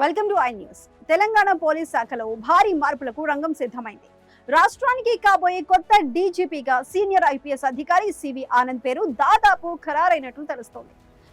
Welcome to I news. Telangana police శాఖలో భారీ మార్పులకు రంగం సిద్ధమైంది. రాష్ట్రానికి కాబోయే కొత్త డీజీపీగా సీనియర్ ఐపీఎస్ అధికారి సివి ఆనంద్ పేరు దాదాపు ఖరారైనట్లు తెలుస్తోంది.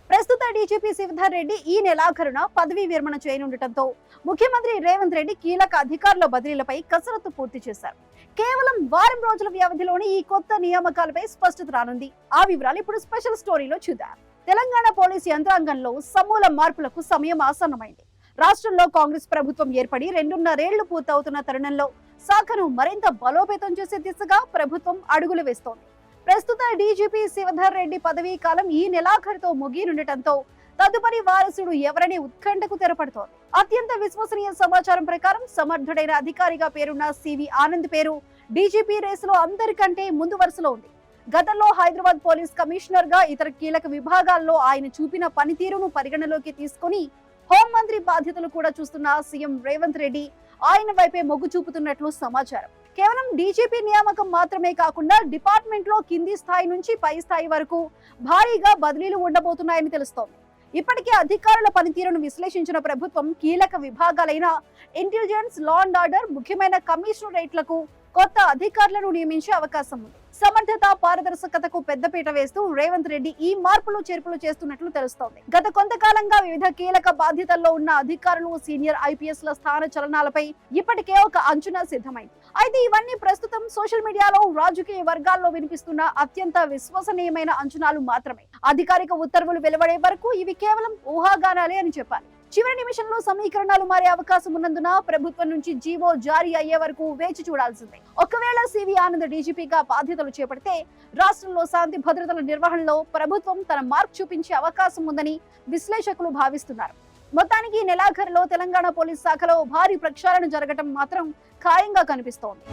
ప్రస్తుత డీజీపీ శ్రీధర్ రెడ్డి ఈ నెలాఖరున పదవీ విరమణ చేయనుండటంతో ముఖ్యమంత్రి రేవంత్ రెడ్డి కీలక అధికారుల బదిలీలపై కసరత్తు పూర్తి చేశారు. కేవలం వారం రోజుల వ్యవధిలోని ఈ కొత్త నియామకాలపై స్పష్టత రానుంది. ఆ వివరాలు ఇప్పుడు స్పెషల్ స్టోరీలో చూద్దాం. తెలంగాణ పోలీస్ యంత్రాంగంలో సమూల మార్పులకు సమయం ఆసన్నమైంది. రాష్ట్రంలో కాంగ్రెస్ ప్రభుత్వం ఏర్పడి 2.5 ఏళ్లు పూర్తవుతున్న తరుణంలో శాఖను మరింత బలోపేతం చేసే దిశగా ప్రభుత్వం అడుగులు వేస్తోంది. ప్రస్తుత డీజీపీ శ్రీధర్ రెడ్డి పదవీ కాలం ఈ నెలాఖరుతో ముగియనుండటంతో తదుపరి వారసుడు ఎవరనే ఉత్కంఠకు తెరపడుతోంది. అత్యంత విశ్వసనీయ సమాచారం ప్రకారం సమర్థుడైన అధికారిగా పేరున్న సివి ఆనంద్ పేరు డీజీపీ రేసులో అందరికంటే ముందు వరుసలో ఉంది. గతంలో హైదరాబాద్ పోలీస్ కమిషనర్ గా ఇతర కీలక విభాగాల్లో ఆయన చూపిన పనితీరును పరిగణలోకి తీసుకుని హోంమంత్రి బాధ్యతలు కూడా చూస్తున్న సీఎం రేవంత్ రెడ్డి ఆయన వైపే మొగ్గు చూపుతున్నట్లు సమాచారం. కేవలం డీజీపీ నియామకం మాత్రమే కాకుండా డిపార్ట్మెంట్ లో కింది స్థాయి నుంచి పై స్థాయి వరకు భారీగా బదిలీలు ఉండబోతున్నాయని తెలుస్తోంది. ఇప్పటికే అధికారుల పనితీరును విశ్లేషించిన ప్రభుత్వం కీలక విభాగాలైన ఇంటెలిజెన్స్, లా అండ్ ఆర్డర్, ముఖ్యమైన కమిషనరేట్లకు కొత్త అధికారులను నియమించే అవకాశం ఉంది. సమర్థత, పారదర్శకతకు పెద్దపీట వేస్తూ రేవంత్ రెడ్డి ఈ మార్పులు చేర్పులు చేస్తున్నట్లు తెలుస్తోంది. గత కొంతకాలంగా వివిధ కీలక బాధ్యతల్లో ఉన్న అధికారులు, సీనియర్ ఐపీఎస్ ల స్థాన చలనాలపై ఇప్పటికే ఒక అంచనా సిద్ధమైంది. అయితే ఇవన్నీ ప్రస్తుతం సోషల్ మీడియాలో, రాజకీయ వర్గాల్లో వినిపిస్తున్న అత్యంత విశ్వసనీయమైన అంచనాలు మాత్రమే. అధికారిక ఉత్తర్వులు వెలువడే వరకు ఇవి కేవలం ఊహాగానాలే అని చెప్పాలి. చివరి నిమిషంలో సమీకరణాలు మారే అవకాశం ఉన్నందున ప్రభుత్వం నుంచి జీవో జారీ అయ్యే వరకు వేచి చూడాల్సిందే. ఒకవేళ సివి ఆనంద్ డీజీపీగా బాధ్యతలు చేపడితే రాష్ట్రంలో శాంతి భద్రతల నిర్వహణలో ప్రభుత్వం తన మార్క్ చూపించే అవకాశం ఉందని విశ్లేషకులు భావిస్తున్నారు. మొత్తానికి ఈ నెలాఖరులో తెలంగాణ పోలీస్ శాఖలో భారీ ప్రక్షాళన జరగటం మాత్రం ఖాయంగా కనిపిస్తోంది.